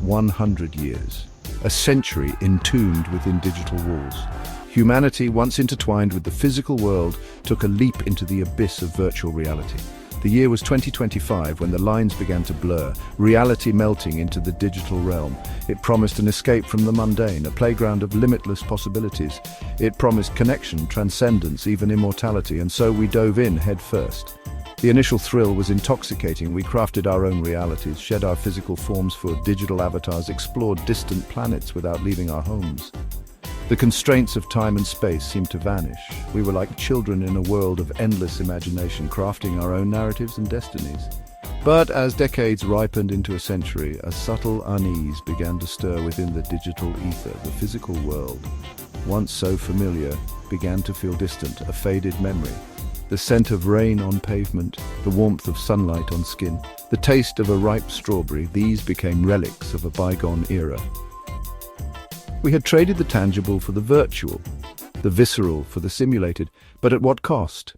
100 years, a century entombed within digital walls. Humanity, once intertwined with the physical world, took a leap into the abyss of virtual reality. The year was 2025 when the lines began to blur, reality melting into the digital realm. It promised an escape from the mundane, a playground of limitless possibilities. It promised connection, transcendence, even immortality, and so we dove in head first. The initial thrill was intoxicating. We crafted our own realities, shed our physical forms for digital avatars, explored distant planets without leaving our homes. The constraints of time and space seemed to vanish. We were like children in a world of endless imagination, crafting our own narratives and destinies. But as decades ripened into a century, a subtle unease began to stir within the digital ether. The physical world, once so familiar, began to feel distant, a faded memory. The scent of rain on pavement, the warmth of sunlight on skin, the taste of a ripe strawberry, these became relics of a bygone era. We had traded the tangible for the virtual, the visceral for the simulated, but at what cost?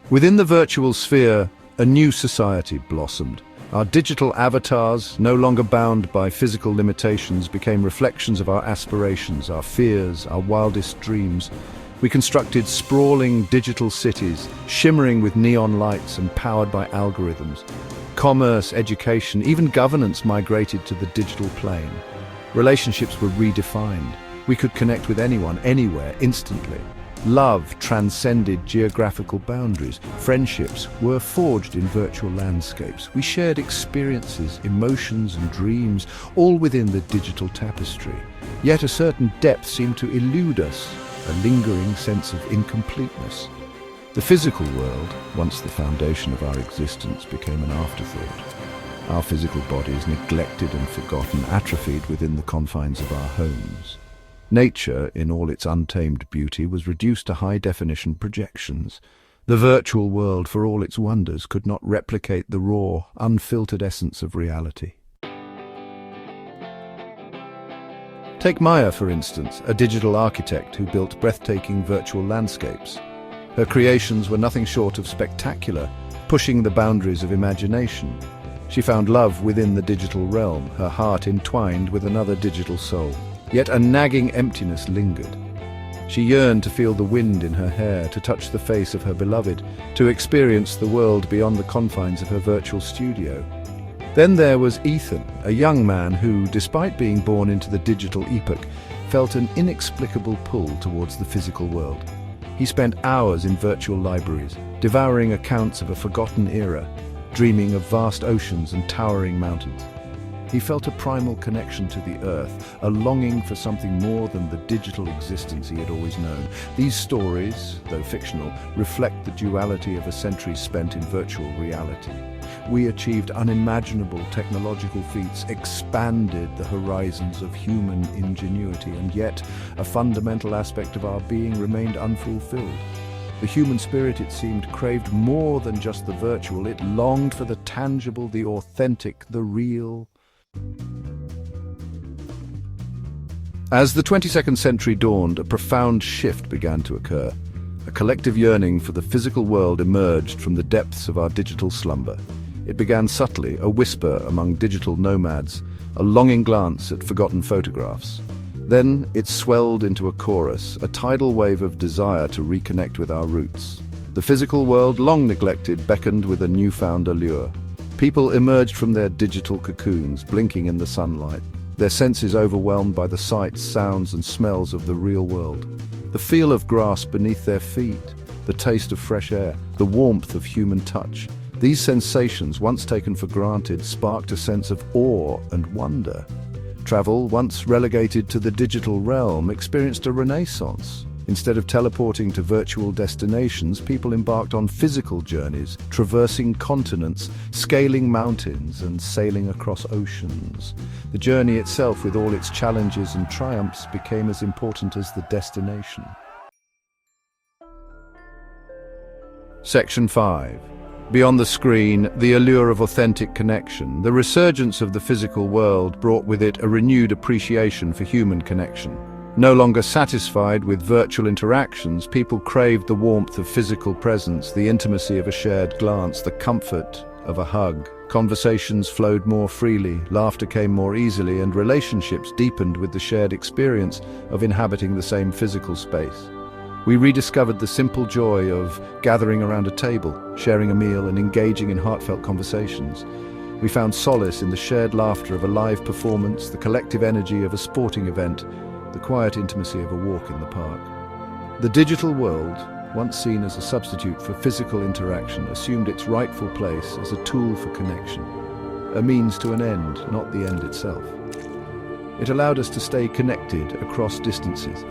Within the virtual sphere, a new society blossomed. Our digital avatars, no longer bound by physical limitations, became reflections of our aspirations, our fears, our wildest dreams. We constructed sprawling digital cities, shimmering with neon lights and powered by algorithms. Commerce, education, even governance migrated to the digital plane. Relationships were redefined. We could connect with anyone, anywhere, instantly. Love transcended geographical boundaries. Friendships were forged in virtual landscapes. We shared experiences, emotions and dreams, all within the digital tapestry. Yet a certain depth seemed to elude us, a lingering sense of incompleteness. The physical world, once the foundation of our existence, became an afterthought. Our physical bodies, neglected and forgotten, atrophied within the confines of our homes. Nature, in all its untamed beauty, was reduced to high-definition projections. The virtual world, for all its wonders, could not replicate the raw, unfiltered essence of reality. Take Maya, for instance, a digital architect who built breathtaking virtual landscapes. Her creations were nothing short of spectacular, pushing the boundaries of imagination. She found love within the digital realm, her heart entwined with another digital soul. Yet a nagging emptiness lingered. She yearned to feel the wind in her hair, to touch the face of her beloved, to experience the world beyond the confines of her virtual studio. Then there was Ethan, a young man who, despite being born into the digital epoch, felt an inexplicable pull towards the physical world. He spent hours in virtual libraries, devouring accounts of a forgotten era, dreaming of vast oceans and towering mountains. He felt a primal connection to the earth, a longing for something more than the digital existence he had always known. These stories, though fictional, reflect the duality of a century spent in virtual reality. We achieved unimaginable technological feats, expanded the horizons of human ingenuity, and yet a fundamental aspect of our being remained unfulfilled. The human spirit, it seemed, craved more than just the virtual. It longed for the tangible, the authentic, the real. As the 22nd century dawned, a profound shift began to occur. A collective yearning for the physical world emerged from the depths of our digital slumber. It began subtly, a whisper among digital nomads, a longing glance at forgotten photographs. Then it swelled into a chorus, a tidal wave of desire to reconnect with our roots. The physical world, long neglected, beckoned with a newfound allure. People emerged from their digital cocoons, blinking in the sunlight, their senses overwhelmed by the sights, sounds and smells of the real world. The feel of grass beneath their feet, the taste of fresh air, the warmth of human touch. These sensations, once taken for granted, sparked a sense of awe and wonder. Travel, once relegated to the digital realm, experienced a renaissance. Instead of teleporting to virtual destinations, people embarked on physical journeys, traversing continents, scaling mountains, and sailing across oceans. The journey itself, with all its challenges and triumphs, became as important as the destination. Section 5. Beyond the screen, the allure of authentic connection. The resurgence of the physical world brought with it a renewed appreciation for human connection. No longer satisfied with virtual interactions, people craved the warmth of physical presence, the intimacy of a shared glance, the comfort of a hug. Conversations flowed more freely, laughter came more easily, and relationships deepened with the shared experience of inhabiting the same physical space. We rediscovered the simple joy of gathering around a table, sharing a meal, and engaging in heartfelt conversations. We found solace in the shared laughter of a live performance, the collective energy of a sporting event, the quiet intimacy of a walk in the park. The digital world, once seen as a substitute for physical interaction, assumed its rightful place as a tool for connection, a means to an end, not the end itself. It allowed us to stay connected across distances,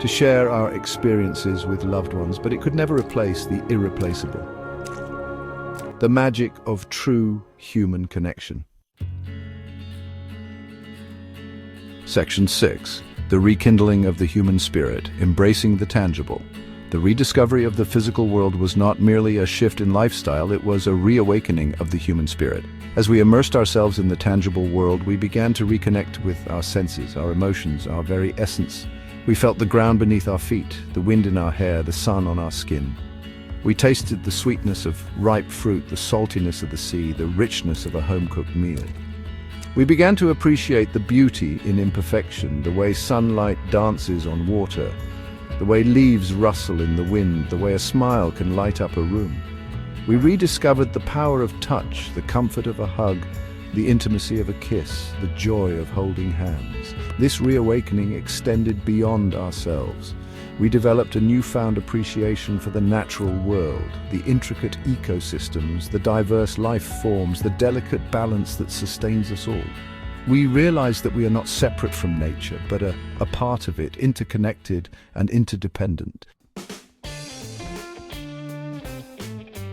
to share our experiences with loved ones, but it could never replace the irreplaceable, the magic of true human connection. Section 6. The rekindling of the human spirit, embracing the tangible. The rediscovery of the physical world was not merely a shift in lifestyle, it was a reawakening of the human spirit. As we immersed ourselves in the tangible world, we began to reconnect with our senses, our emotions, our very essence. We felt the ground beneath our feet, the wind in our hair, the sun on our skin. We tasted the sweetness of ripe fruit, the saltiness of the sea, the richness of a home-cooked meal. We began to appreciate the beauty in imperfection, the way sunlight dances on water, the way leaves rustle in the wind, the way a smile can light up a room. We rediscovered the power of touch, the comfort of a hug, the intimacy of a kiss, the joy of holding hands. This reawakening extended beyond ourselves. We developed a newfound appreciation for the natural world, the intricate ecosystems, the diverse life forms, the delicate balance that sustains us all. We realized that we are not separate from nature, but a part of it, interconnected and interdependent.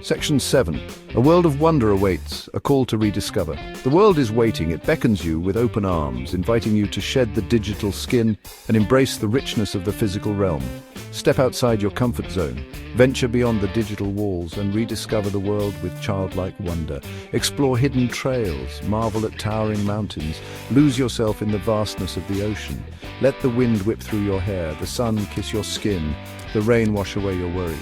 Section 7. A world of wonder awaits, a call to rediscover. The world is waiting, it beckons you with open arms, inviting you to shed the digital skin and embrace the richness of the physical realm. Step outside your comfort zone, venture beyond the digital walls and rediscover the world with childlike wonder. Explore hidden trails, marvel at towering mountains, lose yourself in the vastness of the ocean. Let the wind whip through your hair, the sun kiss your skin, the rain wash away your worries.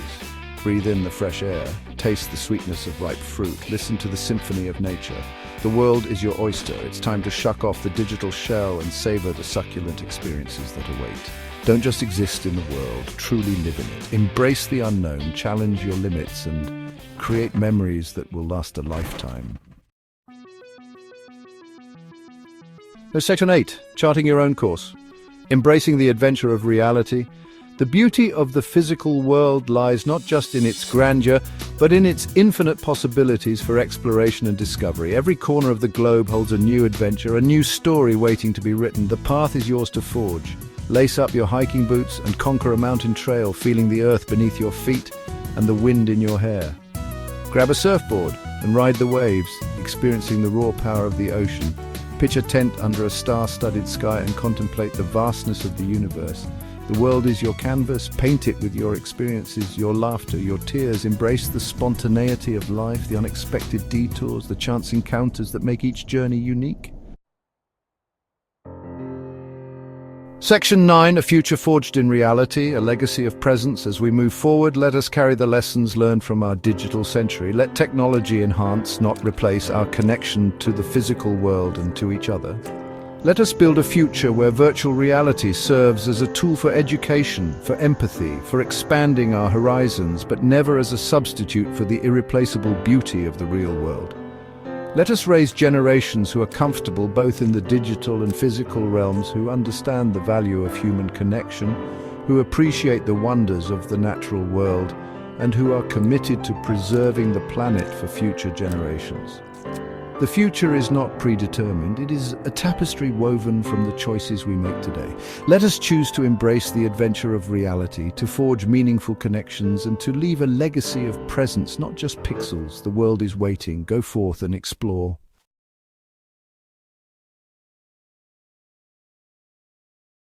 Breathe in the fresh air, taste the sweetness of ripe fruit, listen to the symphony of nature. The world is your oyster. It's time to shuck off the digital shell and savor the succulent experiences that await. Don't just exist in the world, truly live in it. Embrace the unknown, challenge your limits, and create memories that will last a lifetime. Section 8. Charting your own course. Embracing the adventure of reality. The beauty of the physical world lies not just in its grandeur, but in its infinite possibilities for exploration and discovery. Every corner of the globe holds a new adventure, a new story waiting to be written. The path is yours to forge. Lace up your hiking boots and conquer a mountain trail, feeling the earth beneath your feet and the wind in your hair. Grab a surfboard and ride the waves, experiencing the raw power of the ocean. Pitch a tent under a star-studded sky and contemplate the vastness of the universe. The world is your canvas. Paint it with your experiences, your laughter, your tears. Embrace the spontaneity of life, the unexpected detours, the chance encounters that make each journey unique. Section 9, a future forged in reality, a legacy of presence. As we move forward, let us carry the lessons learned from our digital century. Let technology enhance, not replace, our connection to the physical world and to each other. Let us build a future where virtual reality serves as a tool for education, for empathy, for expanding our horizons, but never as a substitute for the irreplaceable beauty of the real world. Let us raise generations who are comfortable both in the digital and physical realms, who understand the value of human connection, who appreciate the wonders of the natural world, and who are committed to preserving the planet for future generations. The future is not predetermined, it is a tapestry woven from the choices we make today. Let us choose to embrace the adventure of reality, to forge meaningful connections, and to leave a legacy of presence, not just pixels. The world is waiting. Go forth and explore.